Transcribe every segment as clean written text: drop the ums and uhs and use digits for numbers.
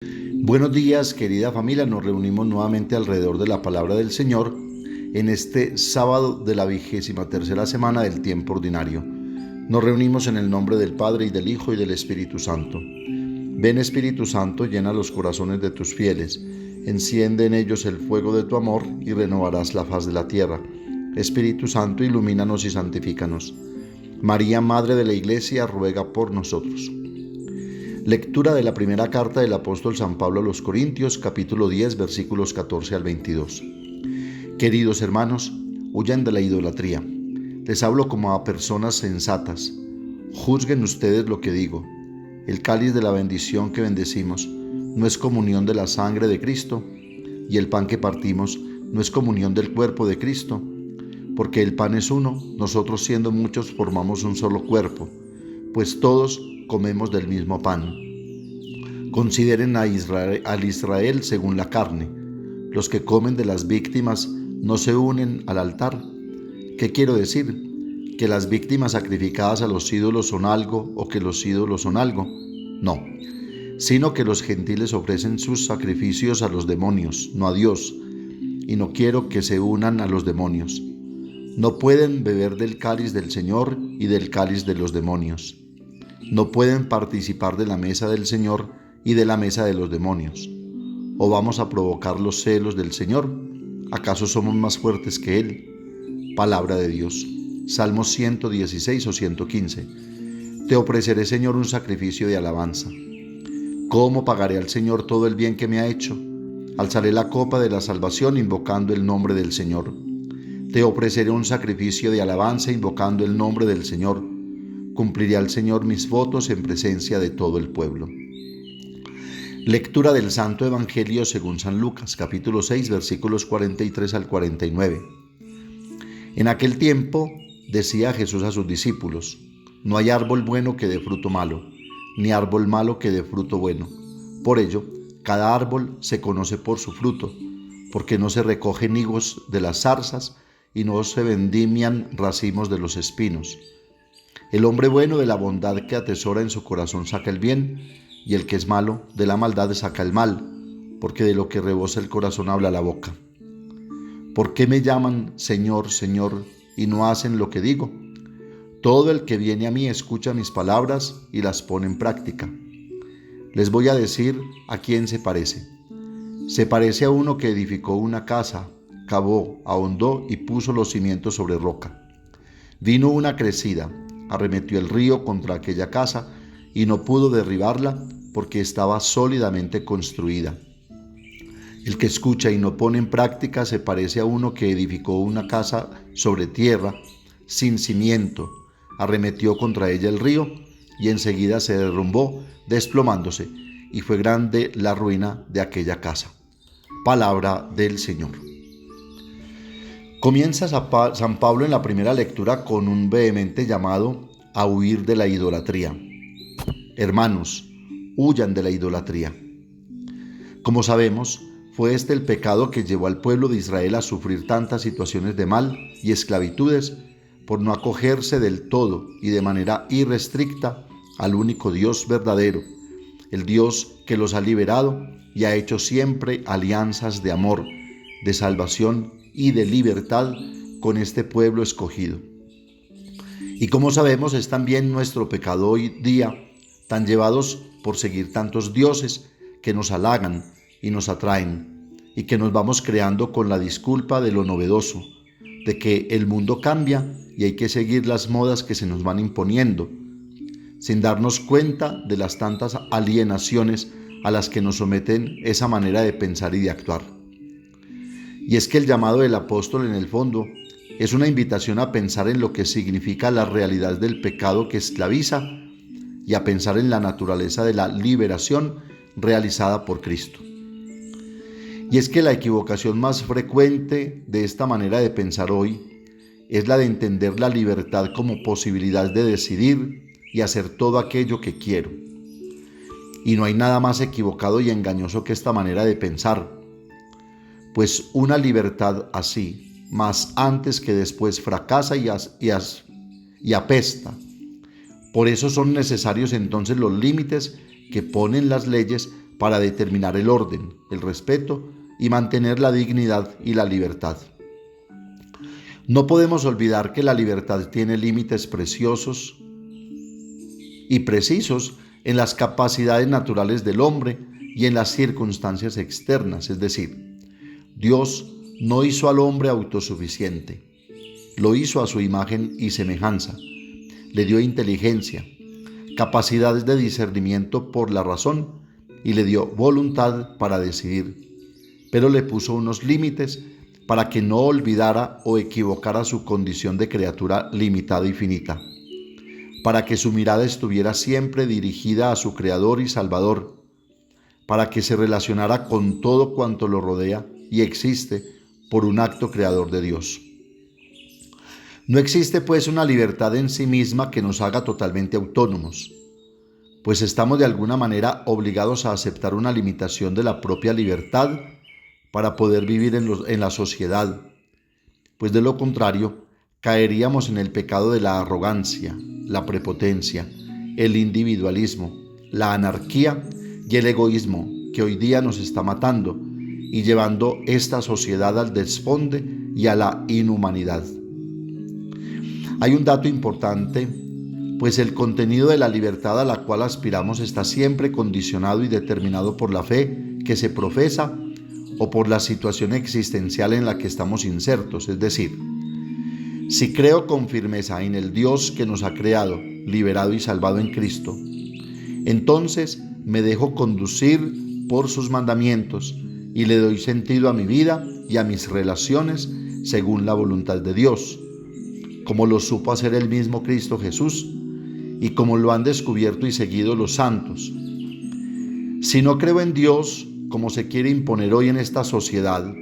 Buenos días, querida familia. Nos reunimos nuevamente alrededor de la palabra del Señor en este sábado de la 23ª semana del tiempo ordinario. Nos reunimos en el nombre del Padre, y del Hijo, y del Espíritu Santo. Ven, Espíritu Santo, llena los corazones de tus fieles, enciende en ellos el fuego de tu amor y renovarás la faz de la tierra. Espíritu Santo, ilumínanos y santifícanos. María, Madre de la Iglesia, ruega por nosotros. Lectura de la primera carta del apóstol San Pablo a los Corintios, capítulo 10, versículos 14 al 22. Queridos hermanos, huyan de la idolatría. Les hablo como a personas sensatas. Juzguen ustedes lo que digo. El cáliz de la bendición que bendecimos no es comunión de la sangre de Cristo, y el pan que partimos no es comunión del cuerpo de Cristo, porque el pan es uno, nosotros siendo muchos formamos un solo cuerpo, pues todos comemos del mismo pan. Consideren al Israel según la carne. Los que comen de las víctimas no se unen al altar. ¿Qué quiero decir? ¿Que las víctimas sacrificadas a los ídolos son algo o que los ídolos son algo? No, sino que los gentiles ofrecen sus sacrificios a los demonios, no a Dios, y no quiero que se unan a los demonios. No pueden beber del cáliz del Señor y del cáliz de los demonios. No pueden participar de la mesa del Señor y de la mesa de los demonios. ¿O vamos a provocar los celos del Señor? ¿Acaso somos más fuertes que Él? Palabra de Dios. Salmos 116 o 115. Te ofreceré, Señor, un sacrificio de alabanza. ¿Cómo pagaré al Señor todo el bien que me ha hecho? Alzaré la copa de la salvación invocando el nombre del Señor. Te ofreceré un sacrificio de alabanza invocando el nombre del Señor. Cumpliré al Señor mis votos en presencia de todo el pueblo. Lectura del Santo Evangelio según San Lucas, capítulo 6, versículos 43 al 49. En aquel tiempo decía Jesús a sus discípulos: no hay árbol bueno que dé fruto malo, ni árbol malo que dé fruto bueno. Por ello, cada árbol se conoce por su fruto, porque no se recogen higos de las zarzas y no se vendimian racimos de los espinos. El hombre bueno de la bondad que atesora en su corazón saca el bien, y el que es malo de la maldad saca el mal, porque de lo que rebosa el corazón habla la boca. ¿Por qué me llaman Señor, Señor, y no hacen lo que digo? Todo el que viene a mí escucha mis palabras y las pone en práctica. Les voy a decir a quién se parece. Se parece a uno que edificó una casa, cavó, ahondó y puso los cimientos sobre roca. Vino una crecida, arremetió el río contra aquella casa y no pudo derribarla porque estaba sólidamente construida. El que escucha y no pone en práctica se parece a uno que edificó una casa sobre tierra, sin cimiento, arremetió contra ella el río y enseguida se derrumbó, desplomándose, y fue grande la ruina de aquella casa. Palabra del Señor. Comienza San Pablo en la primera lectura con un vehemente llamado a huir de la idolatría. Hermanos, huyan de la idolatría. Como sabemos, fue este el pecado que llevó al pueblo de Israel a sufrir tantas situaciones de mal y esclavitudes por no acogerse del todo y de manera irrestricta al único Dios verdadero, el Dios que los ha liberado y ha hecho siempre alianzas de amor, de salvación y de libertad con este pueblo escogido. Y como sabemos, es también nuestro pecado hoy día, tan llevados por seguir tantos dioses que nos halagan y nos atraen, y que nos vamos creando con la disculpa de lo novedoso, de que el mundo cambia y hay que seguir las modas que se nos van imponiendo, sin darnos cuenta de las tantas alienaciones a las que nos someten esa manera de pensar y de actuar. Y es que el llamado del apóstol, en el fondo, es una invitación a pensar en lo que significa la realidad del pecado que esclaviza y a pensar en la naturaleza de la liberación realizada por Cristo. Y es que la equivocación más frecuente de esta manera de pensar hoy es la de entender la libertad como posibilidad de decidir y hacer todo aquello que quiero. Y no hay nada más equivocado y engañoso que esta manera de pensar, pues una libertad así, más antes que después, fracasa y apesta. Por eso son necesarios entonces los límites que ponen las leyes para determinar el orden, el respeto y mantener la dignidad y la libertad. No podemos olvidar que la libertad tiene límites preciosos y precisos en las capacidades naturales del hombre y en las circunstancias externas, es decir, Dios no hizo al hombre autosuficiente, lo hizo a su imagen y semejanza, le dio inteligencia, capacidades de discernimiento por la razón y le dio voluntad para decidir, pero le puso unos límites para que no olvidara o equivocara su condición de criatura limitada y finita, para que su mirada estuviera siempre dirigida a su Creador y Salvador, para que se relacionara con todo cuanto lo rodea y existe por un acto creador de Dios. No existe pues una libertad en sí misma que nos haga totalmente autónomos, pues estamos de alguna manera obligados a aceptar una limitación de la propia libertad para poder vivir en la sociedad, pues de lo contrario caeríamos en el pecado de la arrogancia, la prepotencia, el individualismo, la anarquía y el egoísmo que hoy día nos está matando y llevando esta sociedad al desfonde y a la inhumanidad. Hay un dato importante, pues el contenido de la libertad a la cual aspiramos está siempre condicionado y determinado por la fe que se profesa o por la situación existencial en la que estamos insertos, es decir, si creo con firmeza en el Dios que nos ha creado, liberado y salvado en Cristo, entonces me dejo conducir por sus mandamientos y le doy sentido a mi vida y a mis relaciones según la voluntad de Dios, como lo supo hacer el mismo Cristo Jesús y como lo han descubierto y seguido los santos. Si no creo en Dios, como se quiere imponer hoy en esta sociedad,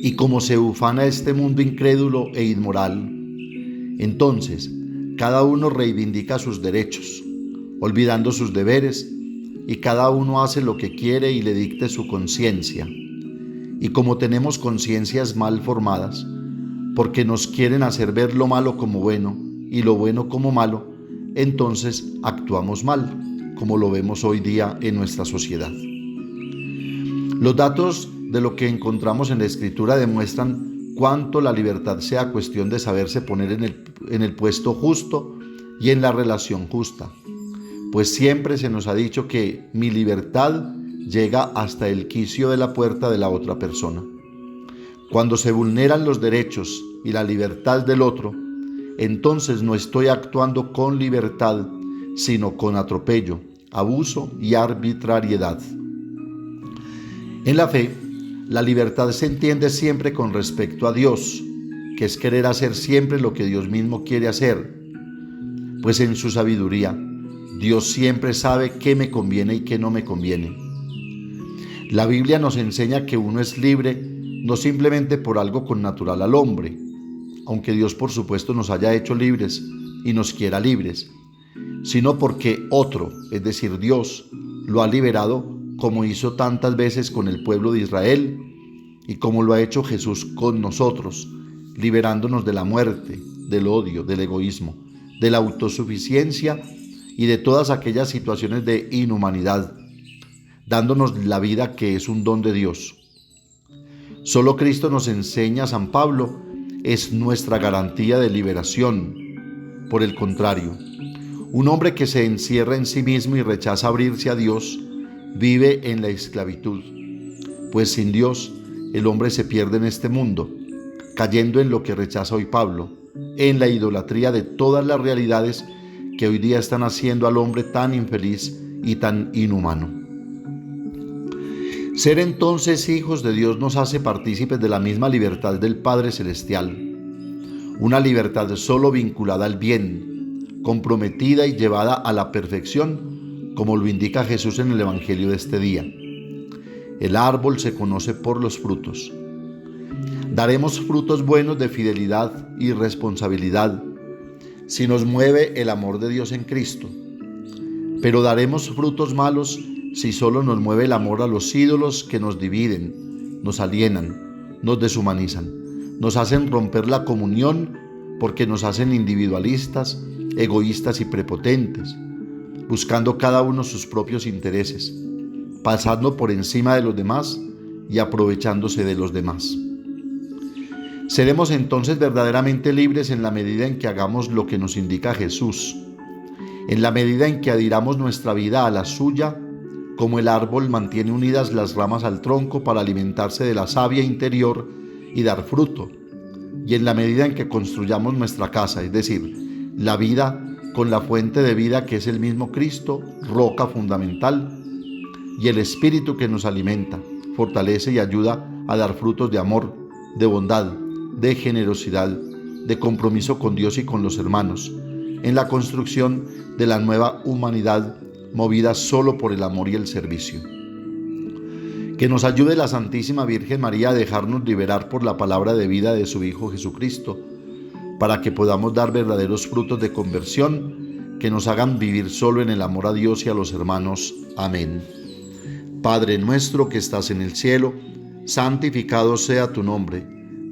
y como se ufana este mundo incrédulo e inmoral, entonces cada uno reivindica sus derechos, olvidando sus deberes, y cada uno hace lo que quiere y le dicte su conciencia. Y como tenemos conciencias mal formadas, porque nos quieren hacer ver lo malo como bueno y lo bueno como malo, entonces actuamos mal, como lo vemos hoy día en nuestra sociedad. Los datos de lo que encontramos en la Escritura demuestran cuánto la libertad sea cuestión de saberse poner en el puesto justo y en la relación justa, pues siempre se nos ha dicho que mi libertad llega hasta el quicio de la puerta de la otra persona. Cuando se vulneran los derechos y la libertad del otro, entonces no estoy actuando con libertad, sino con atropello, abuso y arbitrariedad. En la fe, la libertad se entiende siempre con respecto a Dios, que es querer hacer siempre lo que Dios mismo quiere hacer, pues en su sabiduría, Dios siempre sabe qué me conviene y qué no me conviene. La Biblia nos enseña que uno es libre no simplemente por algo connatural al hombre, aunque Dios por supuesto nos haya hecho libres y nos quiera libres, sino porque otro, es decir, Dios, lo ha liberado como hizo tantas veces con el pueblo de Israel y como lo ha hecho Jesús con nosotros, liberándonos de la muerte, del odio, del egoísmo, de la autosuficiencia y de todas aquellas situaciones de inhumanidad, dándonos la vida que es un don de Dios. Solo Cristo, nos enseña San Pablo, es nuestra garantía de liberación. Por el contrario, un hombre que se encierra en sí mismo y rechaza abrirse a Dios, vive en la esclavitud, pues sin Dios el hombre se pierde en este mundo, cayendo en lo que rechaza hoy Pablo, en la idolatría de todas las realidades que hoy día están haciendo al hombre tan infeliz y tan inhumano. Ser entonces hijos de Dios nos hace partícipes de la misma libertad del Padre Celestial, una libertad solo vinculada al bien, comprometida y llevada a la perfección, como lo indica Jesús en el Evangelio de este día. El árbol se conoce por los frutos. Daremos frutos buenos de fidelidad y responsabilidad si nos mueve el amor de Dios en Cristo, pero daremos frutos malos si solo nos mueve el amor a los ídolos que nos dividen, nos alienan, nos deshumanizan, nos hacen romper la comunión porque nos hacen individualistas, egoístas y prepotentes, buscando cada uno sus propios intereses, pasando por encima de los demás y aprovechándose de los demás. Seremos entonces verdaderamente libres en la medida en que hagamos lo que nos indica Jesús, en la medida en que adhiramos nuestra vida a la suya, como el árbol mantiene unidas las ramas al tronco para alimentarse de la savia interior y dar fruto, y en la medida en que construyamos nuestra casa, es decir, la vida con la fuente de vida que es el mismo Cristo, roca fundamental, y el Espíritu que nos alimenta, fortalece y ayuda a dar frutos de amor, de bondad, de generosidad, de compromiso con Dios y con los hermanos, en la construcción de la nueva humanidad movida solo por el amor y el servicio. Que nos ayude la Santísima Virgen María a dejarnos liberar por la palabra de vida de su Hijo Jesucristo, para que podamos dar verdaderos frutos de conversión que nos hagan vivir solo en el amor a Dios y a los hermanos. Amén. Padre nuestro que estás en el cielo, santificado sea tu nombre.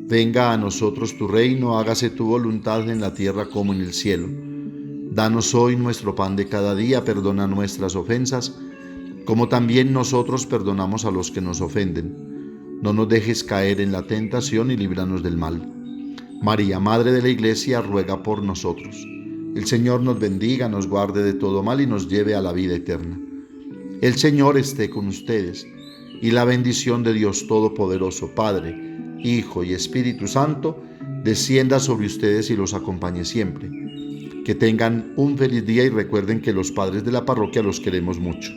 Venga a nosotros tu reino, hágase tu voluntad en la tierra como en el cielo. Danos hoy nuestro pan de cada día, perdona nuestras ofensas, como también nosotros perdonamos a los que nos ofenden. No nos dejes caer en la tentación y líbranos del mal. María, Madre de la Iglesia, ruega por nosotros. El Señor nos bendiga, nos guarde de todo mal y nos lleve a la vida eterna. El Señor esté con ustedes, y la bendición de Dios Todopoderoso, Padre, Hijo y Espíritu Santo, descienda sobre ustedes y los acompañe siempre. Que tengan un feliz día y recuerden que los padres de la parroquia los queremos mucho.